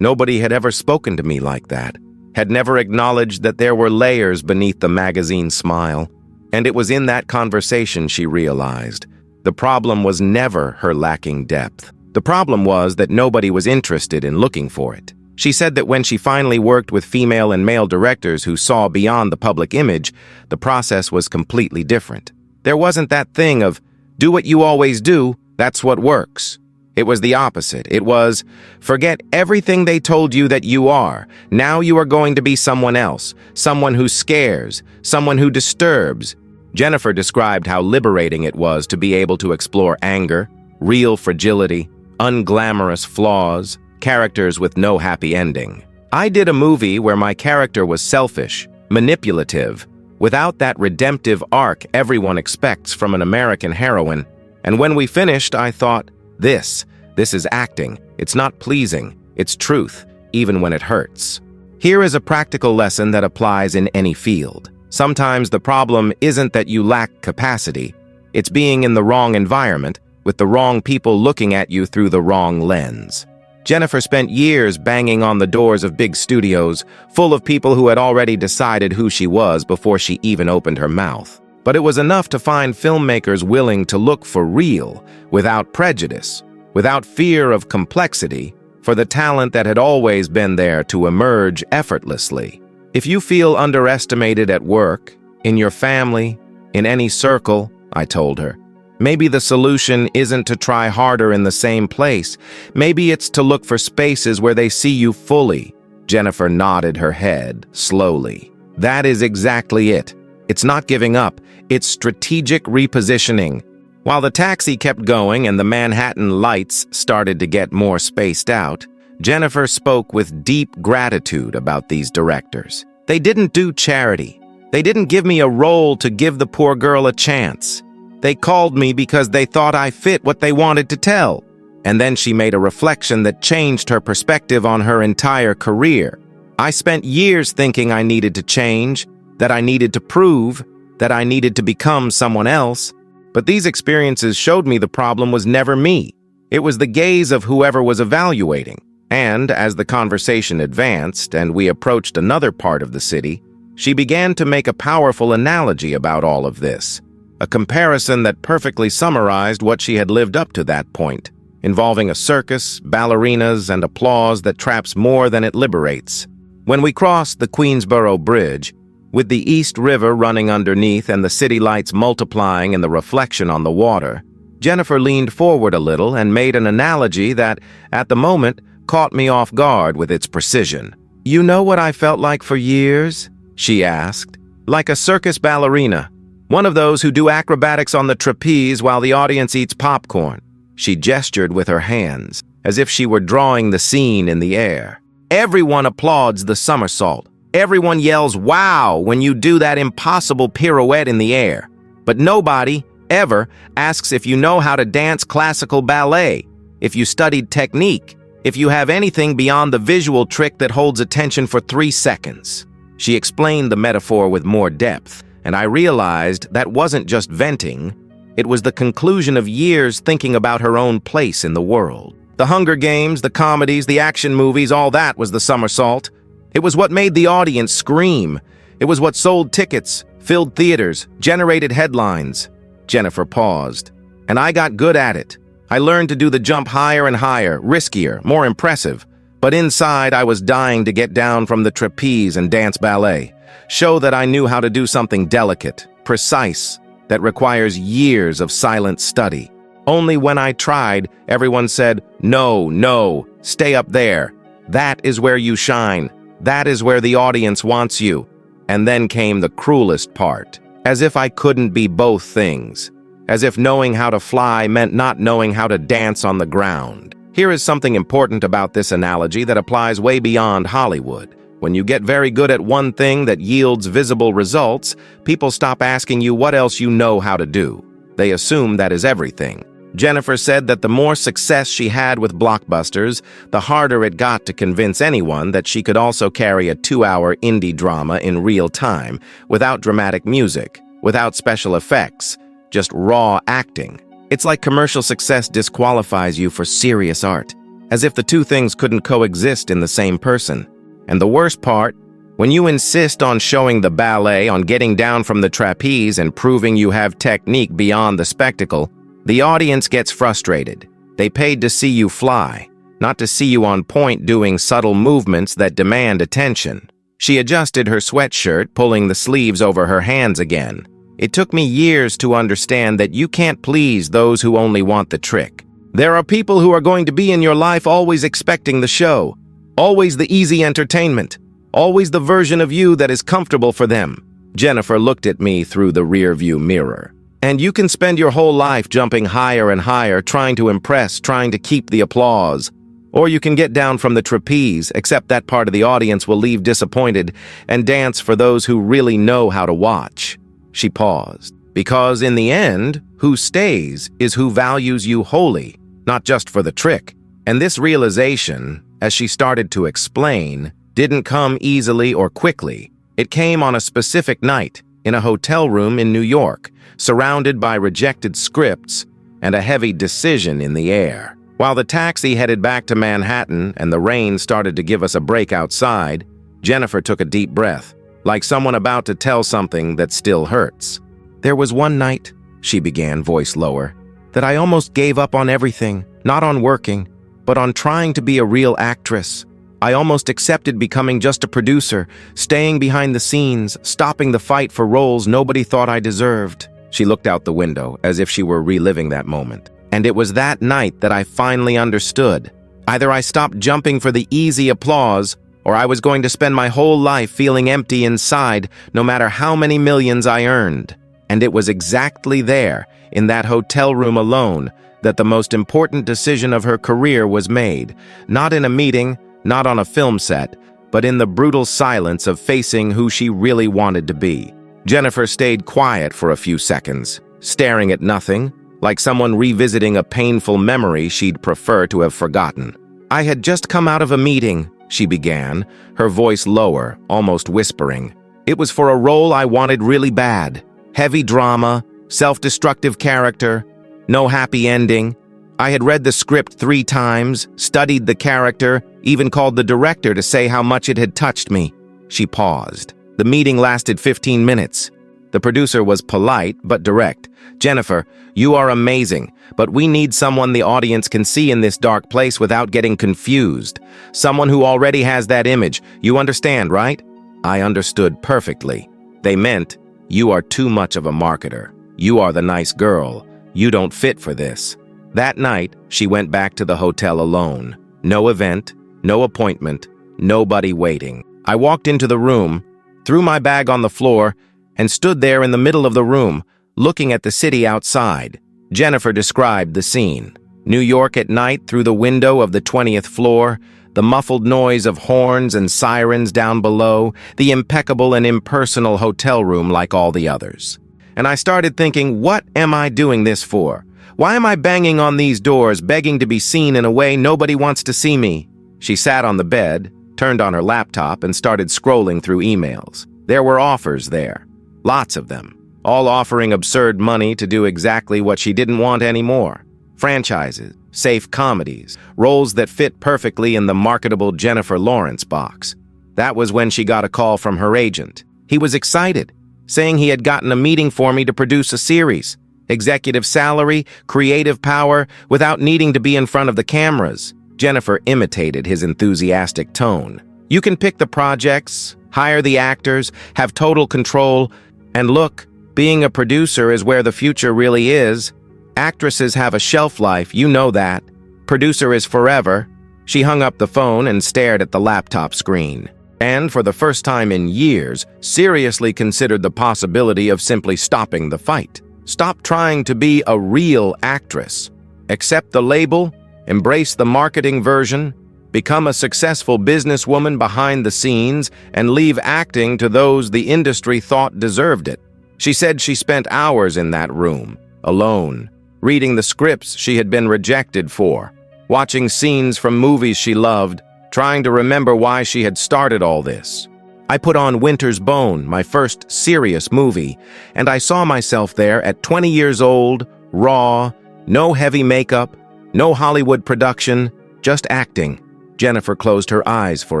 Nobody had ever spoken to me like that, had never acknowledged that there were layers beneath the magazine smile. And it was in that conversation she realized the problem was never her lacking depth. The problem was that nobody was interested in looking for it. She said that when she finally worked with female and male directors who saw beyond the public image, the process was completely different. There wasn't that thing of, do what you always do, that's what works. It was the opposite. It was, forget everything they told you that you are. Now you are going to be someone else, someone who scares, someone who disturbs. Jennifer described how liberating it was to be able to explore anger, real fragility, unglamorous flaws, characters with no happy ending. I did a movie where my character was selfish, manipulative, without that redemptive arc everyone expects from an American heroine. And when we finished, I thought, this is acting. It's not pleasing. It's truth, even when it hurts. Here is a practical lesson that applies in any field. Sometimes the problem isn't that you lack capacity. It's being in the wrong environment, with the wrong people looking at you through the wrong lens. Jennifer spent years banging on the doors of big studios, full of people who had already decided who she was before she even opened her mouth. But it was enough to find filmmakers willing to look for real, without prejudice, without fear of complexity, for the talent that had always been there to emerge effortlessly. If you feel underestimated at work, in your family, in any circle, I told her, maybe the solution isn't to try harder in the same place. Maybe it's to look for spaces where they see you fully. Jennifer nodded her head, slowly. That is exactly it. It's not giving up. It's strategic repositioning. While the taxi kept going and the Manhattan lights started to get more spaced out, Jennifer spoke with deep gratitude about these directors. They didn't do charity. They didn't give me a role to give the poor girl a chance. They called me because they thought I fit what they wanted to tell. And then she made a reflection that changed her perspective on her entire career. I spent years thinking I needed to change, that I needed to prove, that I needed to become someone else. But these experiences showed me the problem was never me. It was the gaze of whoever was evaluating. And as the conversation advanced and we approached another part of the city, she began to make a powerful analogy about all of this. A comparison that perfectly summarized what she had lived up to that point, involving a circus, ballerinas, and applause that traps more than it liberates. When we crossed the Queensboro Bridge, with the East River running underneath and the city lights multiplying in the reflection on the water, Jennifer leaned forward a little and made an analogy that, at the moment, caught me off guard with its precision. "You know what I felt like for years?" she asked. "Like a circus ballerina. One of those who do acrobatics on the trapeze while the audience eats popcorn." She gestured with her hands, as if she were drawing the scene in the air. "Everyone applauds the somersault. Everyone yells, 'Wow!' when you do that impossible pirouette in the air. But nobody, ever, asks if you know how to dance classical ballet, if you studied technique, if you have anything beyond the visual trick that holds attention for 3 seconds." She explained the metaphor with more depth, and I realized that wasn't just venting. It was the conclusion of years thinking about her own place in the world. The Hunger Games, the comedies, the action movies, all that was the somersault. It was what made the audience scream. It was what sold tickets, filled theaters, generated headlines. Jennifer paused. And I got good at it. I learned to do the jump higher and higher, riskier, more impressive. But inside, I was dying to get down from the trapeze and dance ballet. Show that I knew how to do something delicate, precise, that requires years of silent study. Only when I tried, everyone said, "No, no, stay up there. That is where you shine. That is where the audience wants you." And then came the cruelest part. As if I couldn't be both things. As if knowing how to fly meant not knowing how to dance on the ground. Here is something important about this analogy that applies way beyond Hollywood. When you get very good at one thing that yields visible results, people stop asking you what else you know how to do. They assume that is everything. Jennifer said that the more success she had with blockbusters, the harder it got to convince anyone that she could also carry a 2-hour indie drama in real time, without dramatic music, without special effects, just raw acting. It's like commercial success disqualifies you for serious art, as if the two things couldn't coexist in the same person. And the worst part, when you insist on showing the ballet, on getting down from the trapeze and proving you have technique beyond the spectacle, the audience gets frustrated. They paid to see you fly, not to see you on point doing subtle movements that demand attention. She adjusted her sweatshirt, pulling the sleeves over her hands again. It took me years to understand that you can't please those who only want the trick. There are people who are going to be in your life always expecting the show, always the easy entertainment, always the version of you that is comfortable for them. Jennifer looked at me through the rearview mirror. And you can spend your whole life jumping higher and higher, trying to impress, trying to keep the applause. Or you can get down from the trapeze, except that part of the audience will leave disappointed, and dance for those who really know how to watch. She paused. Because in the end, who stays is who values you wholly, not just for the trick. And this realization, as she started to explain, didn't come easily or quickly. It came on a specific night, in a hotel room in New York, surrounded by rejected scripts and a heavy decision in the air. While the taxi headed back to Manhattan and the rain started to give us a break outside, Jennifer took a deep breath, like someone about to tell something that still hurts. "There was one night," she began, voice lower, "that I almost gave up on everything, not on working, but on trying to be a real actress. I almost accepted becoming just a producer, staying behind the scenes, stopping the fight for roles nobody thought I deserved." She looked out the window, as if she were reliving that moment. "And it was that night that I finally understood. Either I stopped jumping for the easy applause, or I was going to spend my whole life feeling empty inside, no matter how many millions I earned. And it was exactly there, in that hotel room alone, that the most important decision of her career was made. Not in a meeting, not on a film set, but in the brutal silence of facing who she really wanted to be." Jennifer stayed quiet for a few seconds, staring at nothing, like someone revisiting a painful memory she'd prefer to have forgotten. "I had just come out of a meeting," she began, her voice lower, almost whispering. "It was for a role I wanted really bad. Heavy drama, self-destructive character, no happy ending. I had read the script 3 times, studied the character, even called the director to say how much it had touched me." She paused. The meeting lasted 15 minutes. The producer was polite but direct. "Jennifer, you are amazing, but we need someone the audience can see in this dark place without getting confused. Someone who already has that image. You understand, right?" I understood perfectly. They meant, "You are too much of a marketer. You are the nice girl. You don't fit for this." That night, she went back to the hotel alone. No event, no appointment, nobody waiting. I walked into the room, threw my bag on the floor, and stood there in the middle of the room, looking at the city outside. Jennifer described the scene. New York at night through the window of the 20th floor, the muffled noise of horns and sirens down below, the impeccable and impersonal hotel room like all the others. And I started thinking, what am I doing this for? Why am I banging on these doors, begging to be seen in a way nobody wants to see me? She sat on the bed, turned on her laptop, and started scrolling through emails. There were offers there. Lots of them. All offering absurd money to do exactly what she didn't want anymore. Franchises, safe comedies, roles that fit perfectly in the marketable Jennifer Lawrence box. That was when she got a call from her agent. He was excited, saying he had gotten a meeting for me to produce a series. Executive salary, creative power, without needing to be in front of the cameras. Jennifer imitated his enthusiastic tone. "You can pick the projects, hire the actors, have total control, and look, being a producer is where the future really is. Actresses have a shelf life, you know that. Producer is forever." She hung up the phone and stared at the laptop screen. And for the first time in years, seriously considered the possibility of simply stopping the fight. Stop trying to be a real actress. Accept the label, embrace the marketing version, become a successful businesswoman behind the scenes, and leave acting to those the industry thought deserved it. She said she spent hours in that room, alone, reading the scripts she had been rejected for, watching scenes from movies she loved, trying to remember why she had started all this. I put on Winter's Bone, my first serious movie, and I saw myself there at 20 years old, raw, no heavy makeup, no Hollywood production, just acting. Jennifer closed her eyes for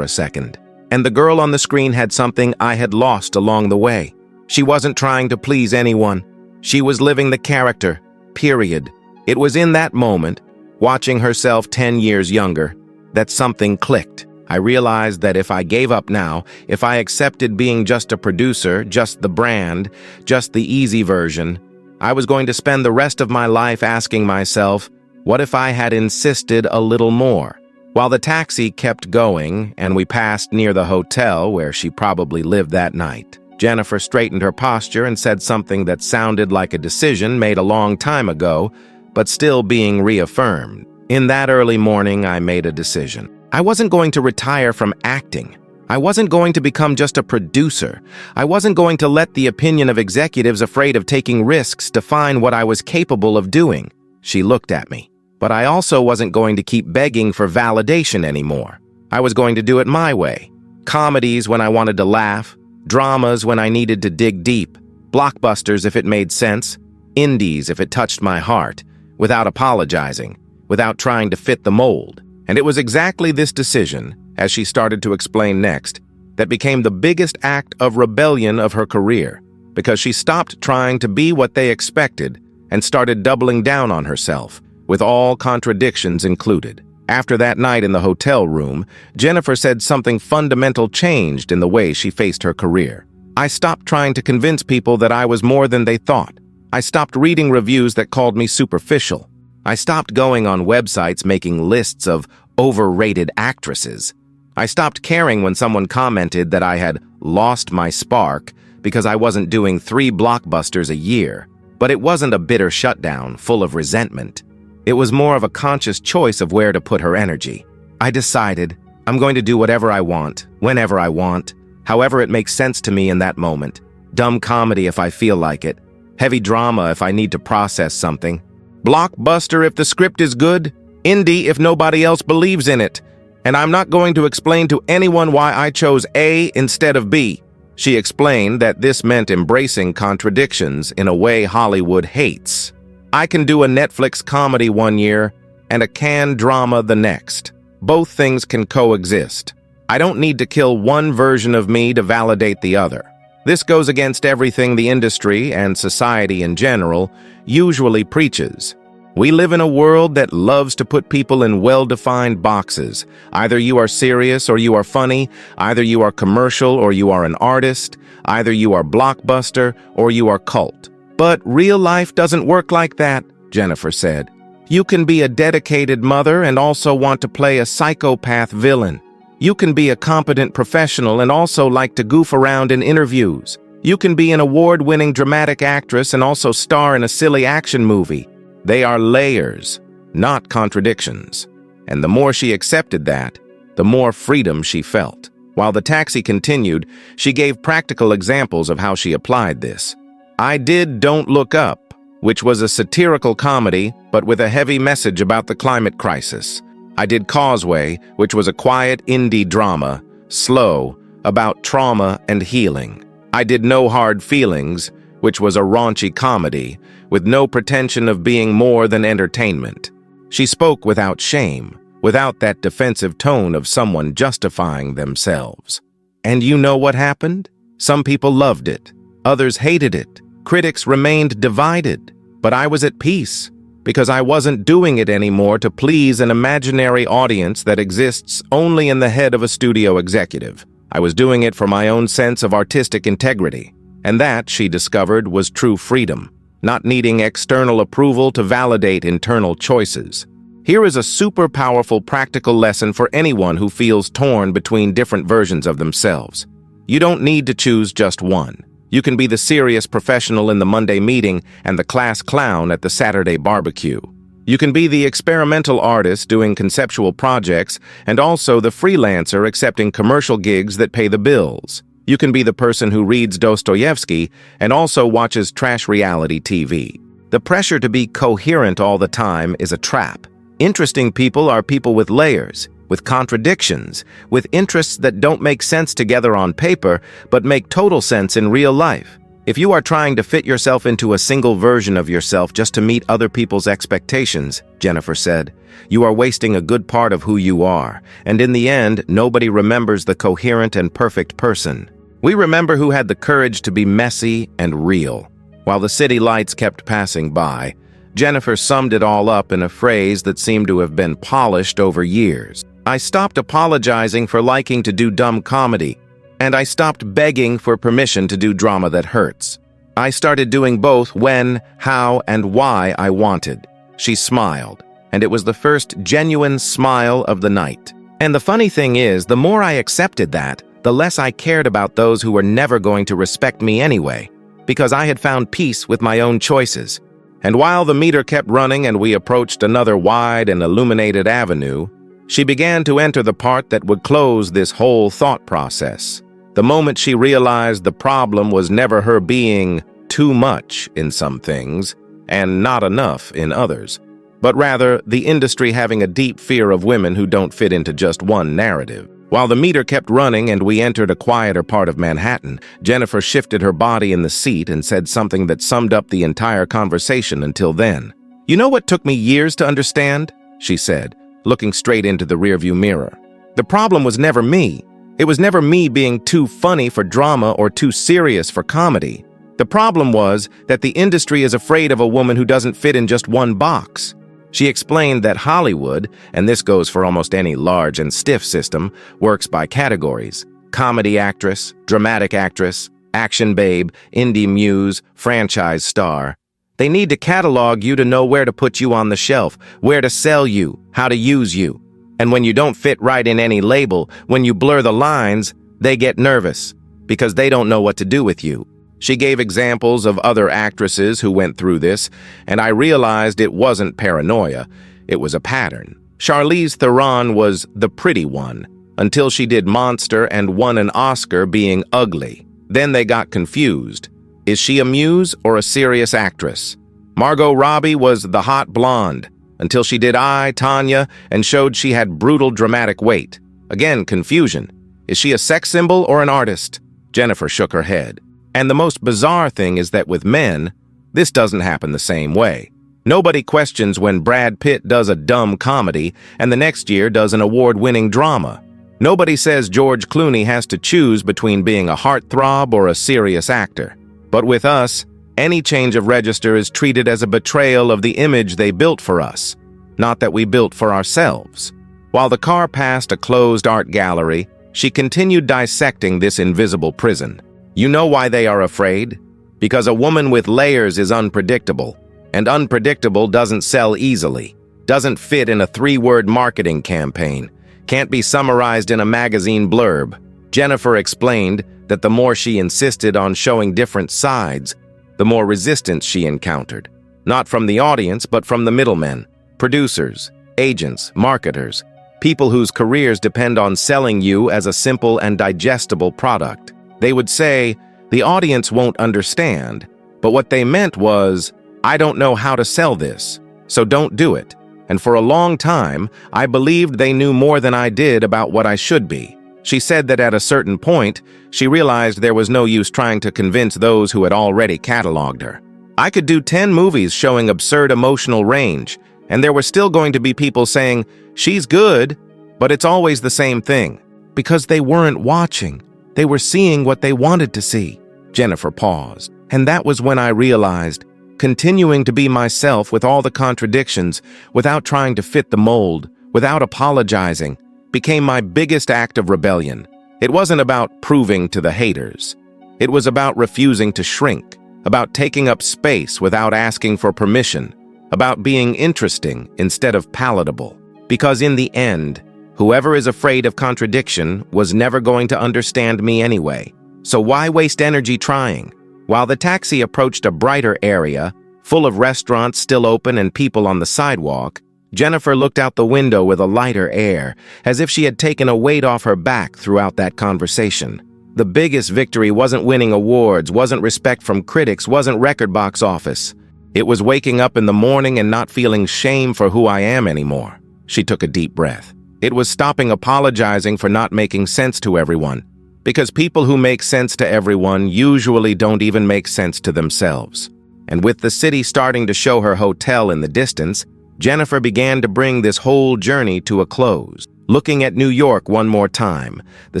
a second, and the girl on the screen had something I had lost along the way. She wasn't trying to please anyone. She was living the character, period. It was in that moment, watching herself 10 years younger, that something clicked. I realized that if I gave up now, if I accepted being just a producer, just the brand, just the easy version, I was going to spend the rest of my life asking myself, what if I had insisted a little more? While the taxi kept going and we passed near the hotel where she probably lived that night, Jennifer straightened her posture and said something that sounded like a decision made a long time ago, but still being reaffirmed. In that early morning, I made a decision. I wasn't going to retire from acting. I wasn't going to become just a producer. I wasn't going to let the opinion of executives afraid of taking risks define what I was capable of doing. She looked at me. But I also wasn't going to keep begging for validation anymore. I was going to do it my way. Comedies when I wanted to laugh, Dramas when I needed to dig deep, blockbusters if it made sense, indies if it touched my heart, without apologizing, without trying to fit the mold. And it was exactly this decision, as she started to explain next, that became the biggest act of rebellion of her career, because she stopped trying to be what they expected and started doubling down on herself, with all contradictions included. After that night in the hotel room, Jennifer said something fundamental changed in the way she faced her career. I stopped trying to convince people that I was more than they thought. I stopped reading reviews that called me superficial. I stopped going on websites making lists of overrated actresses. I stopped caring when someone commented that I had lost my spark because I wasn't doing 3 blockbusters a year. But it wasn't a bitter shutdown full of resentment. It was more of a conscious choice of where to put her energy. I decided, I'm going to do whatever I want, whenever I want, however it makes sense to me in that moment. Dumb comedy if I feel like it. Heavy drama if I need to process something. Blockbuster if the script is good. Indie if nobody else believes in it. And I'm not going to explain to anyone why I chose A instead of B. She explained that this meant embracing contradictions in a way Hollywood hates. I can do a Netflix comedy one year and a canned drama the next. Both things can coexist. I don't need to kill one version of me to validate the other. This goes against everything the industry and society in general usually preaches. We live in a world that loves to put people in well-defined boxes. Either you are serious or you are funny, either you are commercial or you are an artist, either you are blockbuster or you are cult. But real life doesn't work like that, Jennifer said. You can be a dedicated mother and also want to play a psychopath villain. You can be a competent professional and also like to goof around in interviews. You can be an award-winning dramatic actress and also star in a silly action movie. They are layers, not contradictions. And the more she accepted that, the more freedom she felt. While the taxi continued, she gave practical examples of how she applied this. I did Don't Look Up, which was a satirical comedy, but with a heavy message about the climate crisis. I did Causeway, which was a quiet indie drama, slow, about trauma and healing. I did No Hard Feelings, which was a raunchy comedy, with no pretension of being more than entertainment. She spoke without shame, without that defensive tone of someone justifying themselves. And you know what happened? Some people loved it. Others hated it. Critics remained divided. But I was at peace, because I wasn't doing it anymore to please an imaginary audience that exists only in the head of a studio executive. I was doing it for my own sense of artistic integrity. And that, she discovered, was true freedom, not needing external approval to validate internal choices. Here is a super powerful practical lesson for anyone who feels torn between different versions of themselves. You don't need to choose just one. You can be the serious professional in the Monday meeting and the class clown at the Saturday barbecue. You can be the experimental artist doing conceptual projects and also the freelancer accepting commercial gigs that pay the bills. You can be the person who reads Dostoevsky and also watches trash reality TV. The pressure to be coherent all the time is a trap. Interesting people are people with layers, with contradictions, with interests that don't make sense together on paper, but make total sense in real life. If you are trying to fit yourself into a single version of yourself just to meet other people's expectations, Jennifer said, you are wasting a good part of who you are, and in the end, nobody remembers the coherent and perfect person. We remember who had the courage to be messy and real. While the city lights kept passing by, Jennifer summed it all up in a phrase that seemed to have been polished over years. I stopped apologizing for liking to do dumb comedy, and I stopped begging for permission to do drama that hurts. I started doing both when, how, and why I wanted. She smiled, and it was the first genuine smile of the night. And the funny thing is, the more I accepted that, the less I cared about those who were never going to respect me anyway, because I had found peace with my own choices. And while the meter kept running and we approached another wide and illuminated avenue, she began to enter the part that would close this whole thought process. The moment she realized the problem was never her being too much in some things and not enough in others, but rather the industry having a deep fear of women who don't fit into just one narrative. While the meter kept running and we entered a quieter part of Manhattan, Jennifer shifted her body in the seat and said something that summed up the entire conversation until then. "You know what took me years to understand?" she said, looking straight into the rearview mirror. "The problem was never me. It was never me being too funny for drama or too serious for comedy. The problem was that the industry is afraid of a woman who doesn't fit in just one box." She explained that Hollywood, and this goes for almost any large and stiff system, works by categories: comedy actress, dramatic actress, action babe, indie muse, franchise star. They need to catalog you to know where to put you on the shelf, where to sell you, how to use you. And when you don't fit right in any label, when you blur the lines, they get nervous because they don't know what to do with you. She gave examples of other actresses who went through this, and I realized it wasn't paranoia, it was a pattern. Charlize Theron was the pretty one, until she did Monster and won an Oscar being ugly. Then they got confused. Is she a muse or a serious actress? Margot Robbie was the hot blonde, until she did I, Tanya, and showed she had brutal dramatic weight. Again, confusion. Is she a sex symbol or an artist? Jennifer shook her head. And the most bizarre thing is that with men, this doesn't happen the same way. Nobody questions when Brad Pitt does a dumb comedy and the next year does an award-winning drama. Nobody says George Clooney has to choose between being a heartthrob or a serious actor. But with us, any change of register is treated as a betrayal of the image they built for us, not that we built for ourselves. While the car passed a closed art gallery, she continued dissecting this invisible prison. You know why they are afraid? Because a woman with layers is unpredictable, and unpredictable doesn't sell easily, doesn't fit in a 3-word marketing campaign, can't be summarized in a magazine blurb. Jennifer explained that the more she insisted on showing different sides, the more resistance she encountered, not from the audience but from the middlemen, producers, agents, marketers, people whose careers depend on selling you as a simple and digestible product. They would say, the audience won't understand, but what they meant was, I don't know how to sell this, so don't do it. And for a long time, I believed they knew more than I did about what I should be. She said that at a certain point, she realized there was no use trying to convince those who had already cataloged her. I could do 10 movies showing absurd emotional range, and there were still going to be people saying, she's good, but it's always the same thing. Because they weren't watching. They were seeing what they wanted to see. Jennifer paused, and that was when I realized, continuing to be myself with all the contradictions, without trying to fit the mold, without apologizing, became my biggest act of rebellion. It wasn't about proving to the haters. It was about refusing to shrink, about taking up space without asking for permission, about being interesting instead of palatable. Because in the end, whoever is afraid of contradiction was never going to understand me anyway. So why waste energy trying? While the taxi approached a brighter area, full of restaurants still open and people on the sidewalk, Jennifer looked out the window with a lighter air, as if she had taken a weight off her back throughout that conversation. The biggest victory wasn't winning awards, wasn't respect from critics, wasn't record box office. It was waking up in the morning and not feeling shame for who I am anymore. She took a deep breath. It was stopping apologizing for not making sense to everyone, because people who make sense to everyone usually don't even make sense to themselves. And with the city starting to show her hotel in the distance, Jennifer began to bring this whole journey to a close, looking at New York one more time, the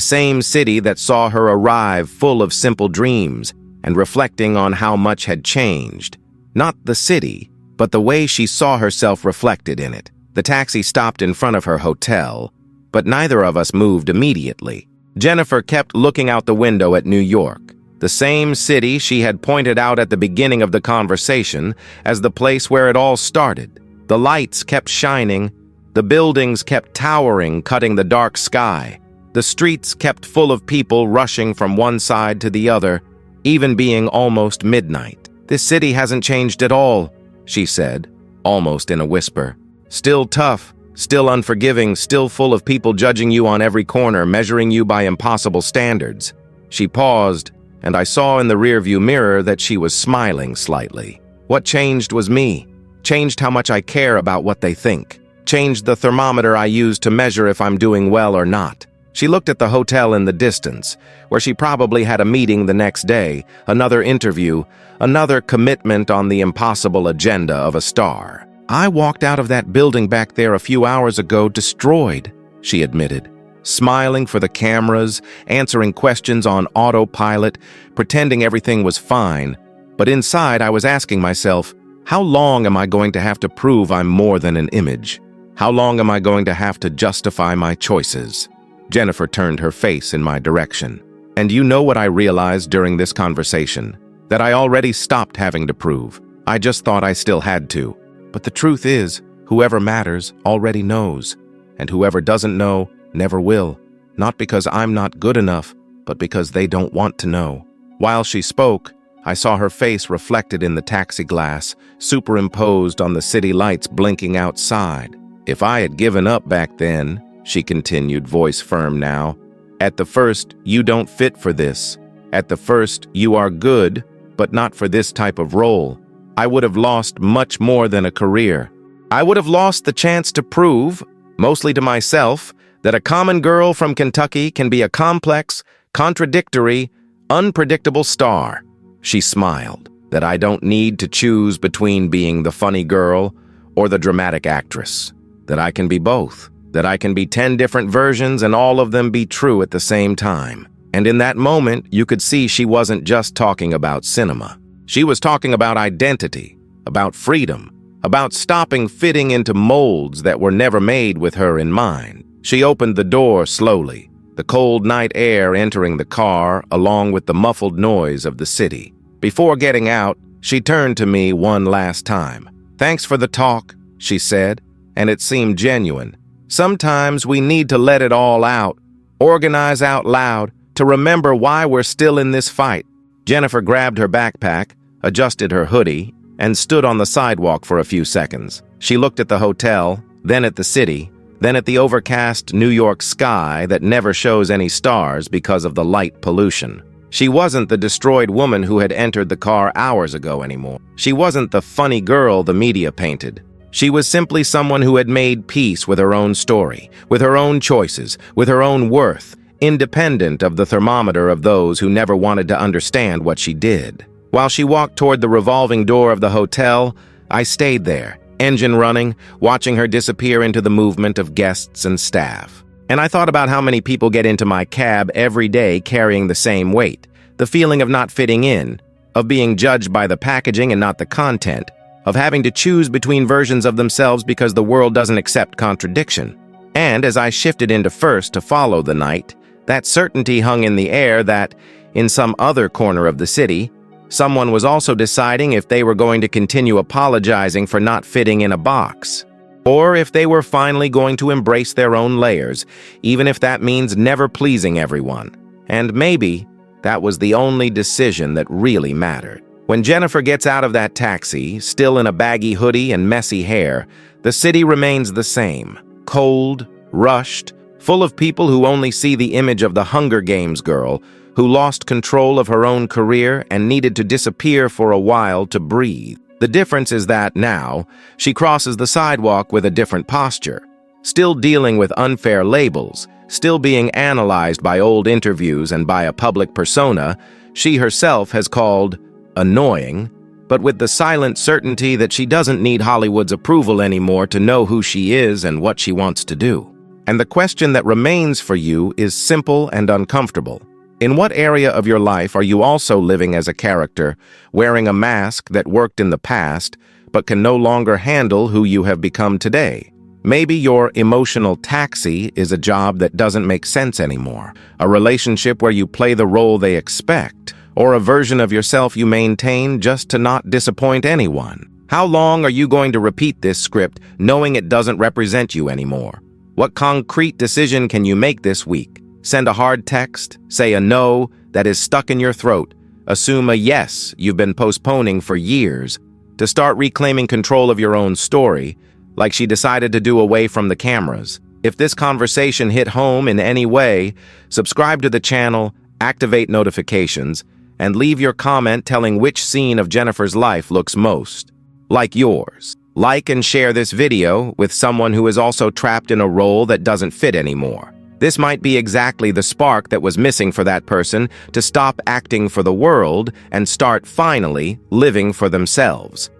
same city that saw her arrive full of simple dreams, and reflecting on how much had changed. Not the city, but the way she saw herself reflected in it. The taxi stopped in front of her hotel, but neither of us moved immediately. Jennifer kept looking out the window at New York, the same city she had pointed out at the beginning of the conversation as the place where it all started. The lights kept shining, the buildings kept towering, cutting the dark sky. The streets kept full of people rushing from one side to the other, even being almost midnight. This city hasn't changed at all, she said, almost in a whisper. Still tough, still unforgiving, still full of people judging you on every corner, measuring you by impossible standards. She paused, and I saw in the rearview mirror that she was smiling slightly. What changed was me. Changed how much I care about what they think. Changed the thermometer I use to measure if I'm doing well or not. She looked at the hotel in the distance, where she probably had a meeting the next day, another interview, another commitment on the impossible agenda of a star. "I walked out of that building back there a few hours ago destroyed," she admitted, smiling for the cameras, answering questions on autopilot, pretending everything was fine. But inside, I was asking myself, how long am I going to have to prove I'm more than an image? How long am I going to have to justify my choices? Jennifer turned her face in my direction. "And you know what I realized during this conversation? That I already stopped having to prove. I just thought I still had to. But the truth is, whoever matters already knows. And whoever doesn't know never will. Not because I'm not good enough, but because they don't want to know." While she spoke, I saw her face reflected in the taxi glass, superimposed on the city lights blinking outside. "If I had given up back then," she continued, voice firm now, "at the first, you don't fit for this. At the first, you are good, but not for this type of role. I would have lost much more than a career. I would have lost the chance to prove, mostly to myself, that a common girl from Kentucky can be a complex, contradictory, unpredictable star." She smiled, "that I don't need to choose between being the funny girl or the dramatic actress. That I can be both. That I can be 10 different versions and all of them be true at the same time." And in that moment, you could see she wasn't just talking about cinema. She was talking about identity, about freedom, about stopping fitting into molds that were never made with her in mind. She opened the door slowly, the cold night air entering the car along with the muffled noise of the city. Before getting out, she turned to me one last time. "Thanks for the talk," she said, and it seemed genuine. "Sometimes we need to let it all out, organize out loud, to remember why we're still in this fight." Jennifer grabbed her backpack, adjusted her hoodie, and stood on the sidewalk for a few seconds. She looked at the hotel, then at the city, then at the overcast New York sky that never shows any stars because of the light pollution. She wasn't the destroyed woman who had entered the car hours ago anymore. She wasn't the funny girl the media painted. She was simply someone who had made peace with her own story, with her own choices, with her own worth, independent of the thermometer of those who never wanted to understand what she did. While she walked toward the revolving door of the hotel, I stayed there, engine running, watching her disappear into the movement of guests and staff. And I thought about how many people get into my cab every day carrying the same weight, the feeling of not fitting in, of being judged by the packaging and not the content, of having to choose between versions of themselves because the world doesn't accept contradiction. And as I shifted into first to follow the night, that certainty hung in the air that, in some other corner of the city, someone was also deciding if they were going to continue apologizing for not fitting in a box, or if they were finally going to embrace their own layers, even if that means never pleasing everyone. And maybe that was the only decision that really mattered. When Jennifer gets out of that taxi, still in a baggy hoodie and messy hair, the city remains the same, cold, rushed, full of people who only see the image of the Hunger Games girl who lost control of her own career and needed to disappear for a while to breathe. The difference is that now, she crosses the sidewalk with a different posture, still dealing with unfair labels, still being analyzed by old interviews and by a public persona she herself has called annoying, but with the silent certainty that she doesn't need Hollywood's approval anymore to know who she is and what she wants to do. And the question that remains for you is simple and uncomfortable. In what area of your life are you also living as a character, wearing a mask that worked in the past, but can no longer handle who you have become today? Maybe your emotional taxi is a job that doesn't make sense anymore, a relationship where you play the role they expect, or a version of yourself you maintain just to not disappoint anyone. How long are you going to repeat this script knowing it doesn't represent you anymore? What concrete decision can you make this week? Send a hard text, say a no that is stuck in your throat, assume a yes you've been postponing for years, to start reclaiming control of your own story, like she decided to do away from the cameras. If this conversation hit home in any way, subscribe to the channel, activate notifications, and leave your comment telling which scene of Jennifer's life looks most like yours. Like and share this video with someone who is also trapped in a role that doesn't fit anymore. This might be exactly the spark that was missing for that person to stop acting for the world and start finally living for themselves.